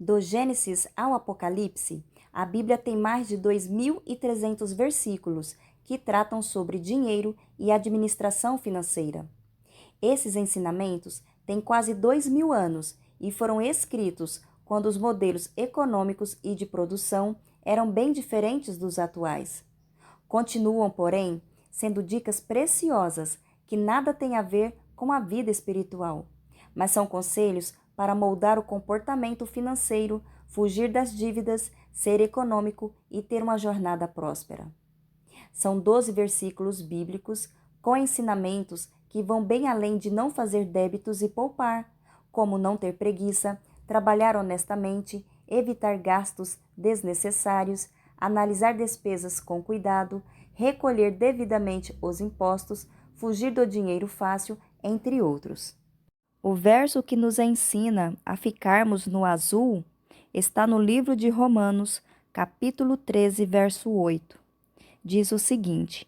Do Gênesis ao Apocalipse, a Bíblia tem mais de 2.300 versículos que tratam sobre dinheiro e administração financeira. Esses ensinamentos têm quase 2.000 anos e foram escritos quando os modelos econômicos e de produção eram bem diferentes dos atuais. Continuam, porém, sendo dicas preciosas que nada têm a ver com a vida espiritual, mas são conselhos para moldar o comportamento financeiro, fugir das dívidas, ser econômico e ter uma jornada próspera. São 12 versículos bíblicos com ensinamentos que vão bem além de não fazer débitos e poupar, como não ter preguiça, trabalhar honestamente, evitar gastos desnecessários, analisar despesas com cuidado, recolher devidamente os impostos, fugir do dinheiro fácil, entre outros. O verso que nos ensina a ficarmos no azul está no livro de Romanos, capítulo 13, verso 8. Diz o seguinte: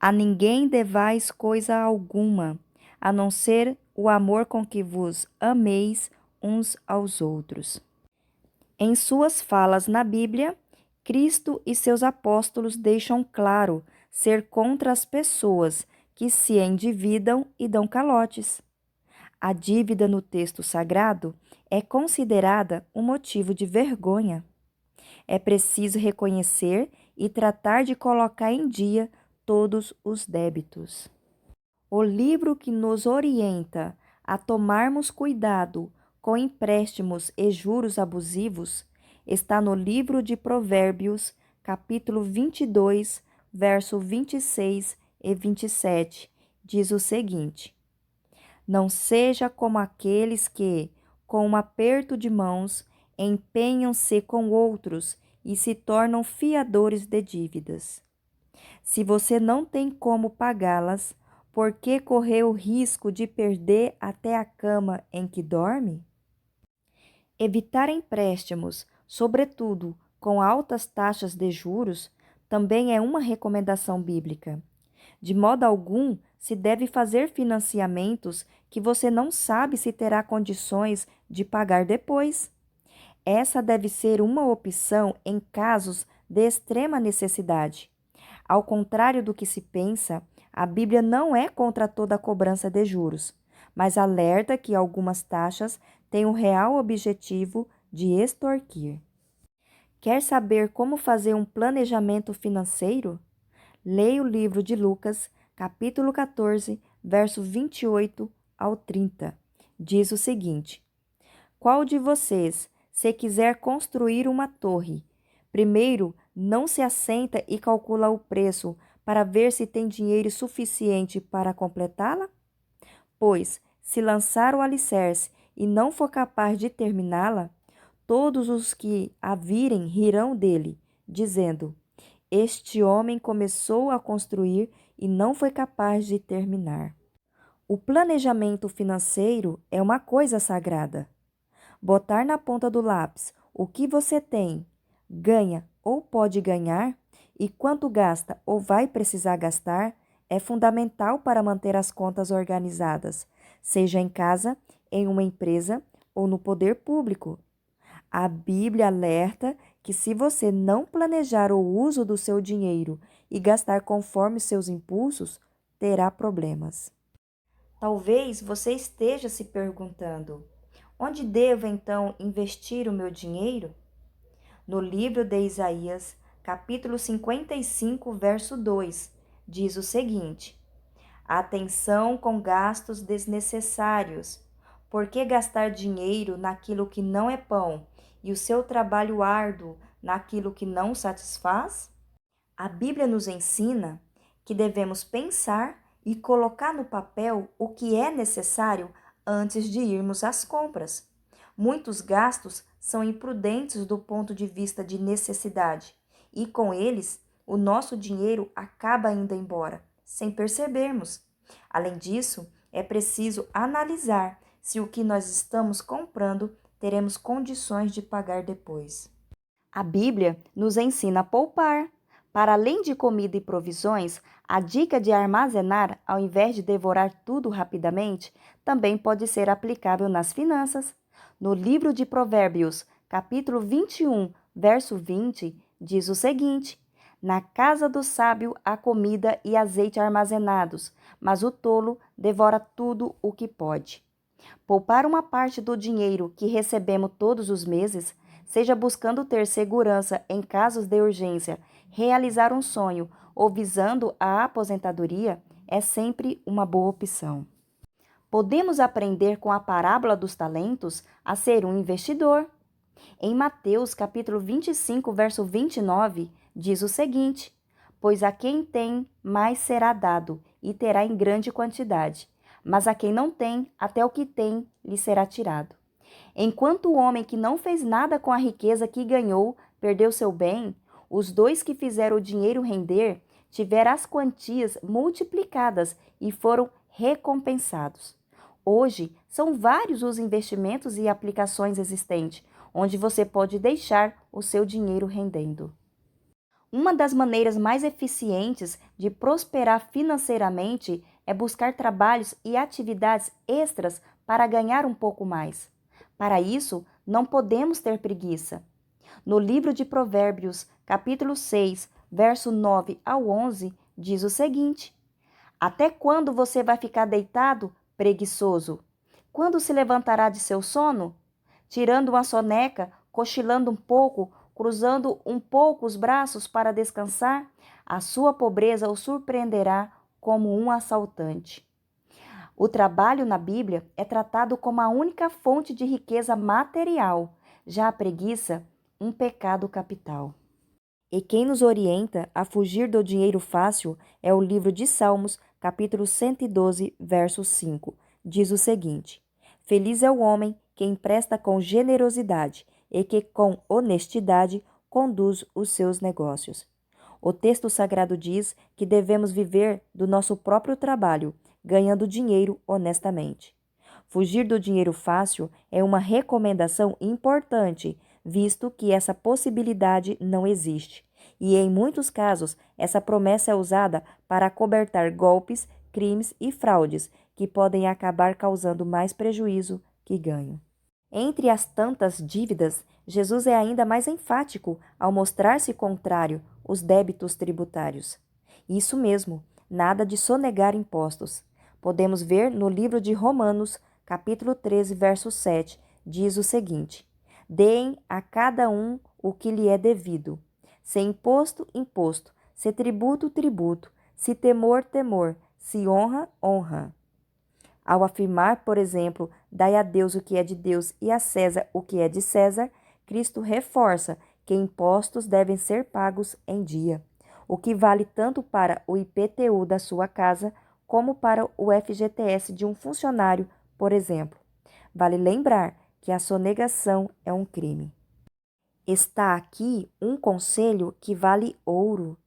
A ninguém devais coisa alguma, a não ser o amor com que vos ameis uns aos outros. Em suas falas na Bíblia, Cristo e seus apóstolos deixam claro ser contra as pessoas que se endividam e dão calotes. A dívida no texto sagrado é considerada um motivo de vergonha. É preciso reconhecer e tratar de colocar em dia todos os débitos. O livro que nos orienta a tomarmos cuidado com empréstimos e juros abusivos está no livro de Provérbios, capítulo 22, verso 26 e 27. Diz o seguinte: Não seja como aqueles que, com um aperto de mãos, empenham-se com outros e se tornam fiadores de dívidas. Se você não tem como pagá-las, por que correr o risco de perder até a cama em que dorme? Evitar empréstimos, sobretudo com altas taxas de juros, também é uma recomendação bíblica. De modo algum, se deve fazer financiamentos que você não sabe se terá condições de pagar depois. Essa deve ser uma opção em casos de extrema necessidade. Ao contrário do que se pensa, a Bíblia não é contra toda a cobrança de juros, mas alerta que algumas taxas têm o real objetivo de extorquir. Quer saber como fazer um planejamento financeiro? Leia o livro de Lucas, capítulo 14, verso 28 ao 30. Diz o seguinte: Qual de vocês, se quiser construir uma torre, primeiro não se assenta e calcula o preço para ver se tem dinheiro suficiente para completá-la? Pois, se lançar o alicerce e não for capaz de terminá-la, todos os que a virem rirão dele, dizendo: Este homem começou a construir e não foi capaz de terminar. O planejamento financeiro é uma coisa sagrada. Botar na ponta do lápis o que você tem, ganha ou pode ganhar e quanto gasta ou vai precisar gastar é fundamental para manter as contas organizadas, seja em casa, em uma empresa ou no poder público. A Bíblia alerta que se você não planejar o uso do seu dinheiro e gastar conforme seus impulsos, terá problemas. Talvez você esteja se perguntando: onde devo então investir o meu dinheiro? No livro de Isaías, capítulo 55, verso 2, diz o seguinte: Atenção com gastos desnecessários. Por que gastar dinheiro naquilo que não é pão e o seu trabalho árduo naquilo que não satisfaz? A Bíblia nos ensina que devemos pensar e colocar no papel o que é necessário antes de irmos às compras. Muitos gastos são imprudentes do ponto de vista de necessidade, e com eles, o nosso dinheiro acaba indo embora, sem percebermos. Além disso, é preciso analisar se o que nós estamos comprando teremos condições de pagar depois. A Bíblia nos ensina a poupar. Para além de comida e provisões, a dica de armazenar, ao invés de devorar tudo rapidamente, também pode ser aplicável nas finanças. No livro de Provérbios, capítulo 21, verso 20, diz o seguinte: Na casa do sábio há comida e azeite armazenados, mas o tolo devora tudo o que pode. Poupar uma parte do dinheiro que recebemos todos os meses, seja buscando ter segurança em casos de urgência, realizar um sonho ou visando a aposentadoria, é sempre uma boa opção. Podemos aprender com a parábola dos talentos a ser um investidor. Em Mateus, capítulo 25, verso 29, diz o seguinte: Pois a quem tem, mais será dado, e terá em grande quantidade. Mas a quem não tem, até o que tem lhe será tirado. Enquanto o homem que não fez nada com a riqueza que ganhou perdeu seu bem, os dois que fizeram o dinheiro render tiveram as quantias multiplicadas e foram recompensados. Hoje, são vários os investimentos e aplicações existentes, onde você pode deixar o seu dinheiro rendendo. Uma das maneiras mais eficientes de prosperar financeiramente é buscar trabalhos e atividades extras para ganhar um pouco mais. Para isso, não podemos ter preguiça. No livro de Provérbios, capítulo 6, verso 9 ao 11, diz o seguinte: Até quando você vai ficar deitado, preguiçoso? Quando se levantará de seu sono? Tirando uma soneca, cochilando um pouco, cruzando um pouco os braços para descansar, a sua pobreza o surpreenderá como um assaltante. O trabalho na Bíblia é tratado como a única fonte de riqueza material, já a preguiça, um pecado capital. E quem nos orienta a fugir do dinheiro fácil é o livro de Salmos, capítulo 112, verso 5. Diz o seguinte: Feliz é o homem que empresta com generosidade e que com honestidade conduz os seus negócios. O texto sagrado diz que devemos viver do nosso próprio trabalho, ganhando dinheiro honestamente. Fugir do dinheiro fácil é uma recomendação importante, visto que essa possibilidade não existe. E em muitos casos, essa promessa é usada para acobertar golpes, crimes e fraudes, que podem acabar causando mais prejuízo que ganho. Entre as tantas dívidas, Jesus é ainda mais enfático ao mostrar-se contrário aos débitos tributários. Isso mesmo, nada de sonegar impostos. Podemos ver no livro de Romanos, capítulo 13, verso 7, diz o seguinte: Deem a cada um o que lhe é devido. Se imposto, imposto. Se tributo, tributo. Se temor, temor. Se honra, honra. Ao afirmar, por exemplo, dai a Deus o que é de Deus e a César o que é de César, Cristo reforça que impostos devem ser pagos em dia, o que vale tanto para o IPTU da sua casa como para o FGTS de um funcionário, por exemplo. Vale lembrar que a sonegação é um crime. Está aqui um conselho que vale ouro.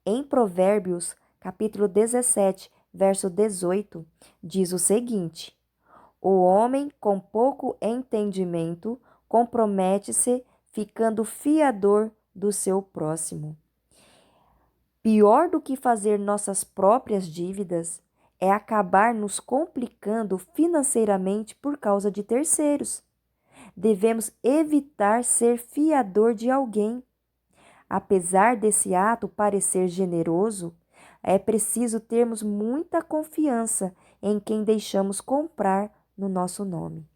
Em Provérbios, capítulo 17, verso 18, diz o seguinte: O homem com pouco entendimento compromete-se ficando fiador do seu próximo. Pior do que fazer nossas próprias dívidas é acabar nos complicando financeiramente por causa de terceiros. Devemos evitar ser fiador de alguém. Apesar desse ato parecer generoso, é preciso termos muita confiança em quem deixamos comprar no nosso nome.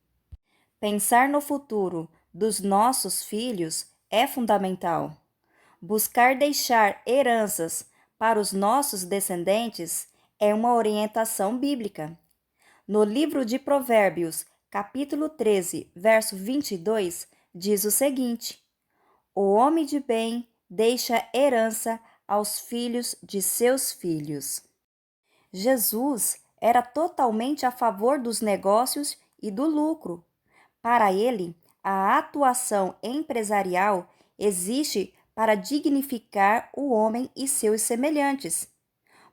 Pensar no futuro dos nossos filhos é fundamental. Buscar deixar heranças para os nossos descendentes é uma orientação bíblica. No livro de Provérbios, capítulo 13, verso 22, diz o seguinte: O homem de bem deixa herança aos filhos de seus filhos. Jesus era totalmente a favor dos negócios e do lucro. Para ele, a atuação empresarial existe para dignificar o homem e seus semelhantes.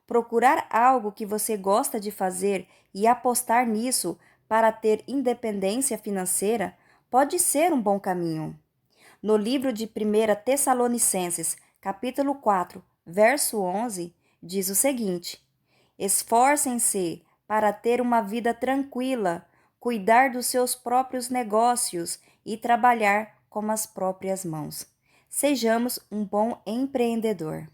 Procurar algo que você gosta de fazer e apostar nisso para ter independência financeira pode ser um bom caminho. No livro de 1 Tessalonicenses, capítulo 4, verso 11, diz o seguinte: Esforcem-se para ter uma vida tranquila, cuidar dos seus próprios negócios e trabalhar como as próprias mãos. Sejamos um bom empreendedor.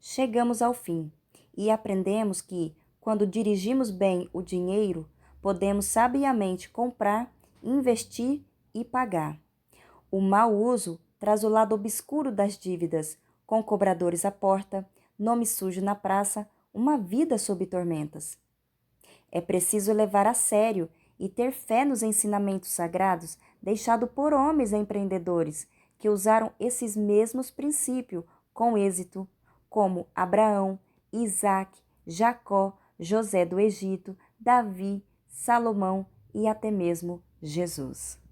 Chegamos ao fim e aprendemos que, quando dirigimos bem o dinheiro, podemos sabiamente comprar, investir e pagar. O mau uso traz o lado obscuro das dívidas, com cobradores à porta, nome sujo na praça, uma vida sob tormentas. É preciso levar a sério e ter fé nos ensinamentos sagrados deixados por homens empreendedores que usaram esses mesmos princípios com êxito, como Abraão, Isaac, Jacó, José do Egito, Davi, Salomão e até mesmo Jesus.